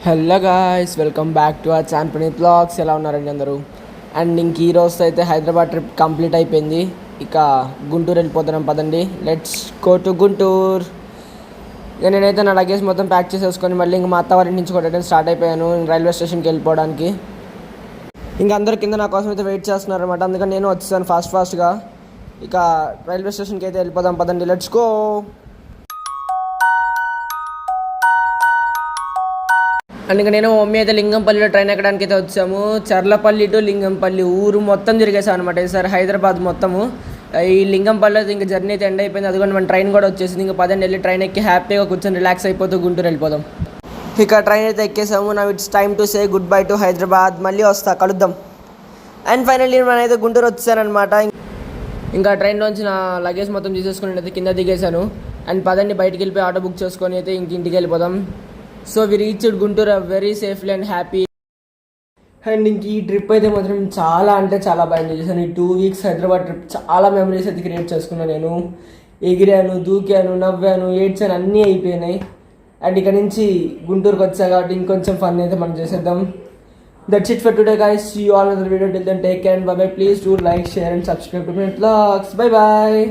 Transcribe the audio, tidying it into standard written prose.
Hello guys, welcome back to our channel Praneeth blogs. ఎలా ఉన్నారండి అందరూ? అండ్ ఇంక ఈ రోజుతో అయితే హైదరాబాద్ ట్రిప్ కంప్లీట్ అయిపోయింది. ఇక గుంటూరు వెళ్ళిపోతున్నాం, పదండి, లెట్స్ గో టు గుంటూరు. ఇక నేనైతే నా లగేజ్ మొత్తం ప్యాక్ చేసేసుకొని మళ్ళీ ఇంక మా అత్తవారి నుంచి కొట్టడం స్టార్ట్ అయిపోయాను రైల్వే స్టేషన్కి వెళ్ళిపోవడానికి. ఇంక అందరు కింద నా కోసం అయితే వెయిట్ చేస్తున్నారు అనమాట. అందుకని నేను వచ్చేసాను ఫాస్ట్గా. ఇక రైల్వే స్టేషన్కి అయితే వెళ్ళిపోదాం, పదండి, లెట్స్ గో. అండ్ ఇంకా నేను మమ్మీ అయితే లింగంపల్లిలో ట్రైన్ ఎక్కడానికి అయితే వచ్చాము. చర్లపల్లి టు లింగంపల్లి ఊరు మొత్తం తిరిగేసాం అనమాట ఈసారి, హైదరాబాద్ మొత్తము. ఈ లింగంపల్లి అయితే ఇంకా జర్నీ అయితే ఎండ్ అయిపోయింది. అదిగోండి మన ట్రైన్ కూడా వచ్చేసింది. ఇంకా పదండి వెళ్ళి ట్రైన్ ఎక్కి హ్యాపీగా కూర్చొని రిలాక్స్ అయిపోతూ గుంటూరు వెళ్ళిపోదాం. ఇక ట్రైన్ అయితే ఎక్కేసాము. నా it's time to say good bye to Hyderabad. మళ్ళీ వస్తా, కలుద్దాం. అండ్ ఫైనల్లీ నేనైతే గుంటూరు వచ్చానమాట. ఇంకా ట్రైన్లోంచి నా లగేజ్ మొత్తం తీసేసుకుని అయితే కింద దిగేశాను. అండ్ పదండి బయటికి వెళ్ళిపోయి ఆటో బుక్ చేసుకొని అయితే ఇంటికి వెళ్ళిపోదాం. So we reached Guntur very safely and happy. And ఇంక ఈ ట్రిప్ అయితే మాత్రం చాలా అంటే చాలా బాగా ఎంజాయ్ చేశాను. ఈ 2 weeks హైదరాబాద్ ట్రిప్ చాలా మెమరీస్ అయితే క్రియేట్ చేసుకున్నాను. నేను ఎగిరాను, దూకాను, నవ్వాను, ఏడ్చాను, అన్నీ అయిపోయినాయి. అండ్ ఇక్కడ నుంచి గుంటూరుకి వచ్చాను కాబట్టి ఇంకొంచెం ఫన్ అయితే మనం చేసేద్దాం. That's it for today guys. See you all in the video. Till then take care and bye bye. Please do like, share and subscribe to my blogs. Bye bye.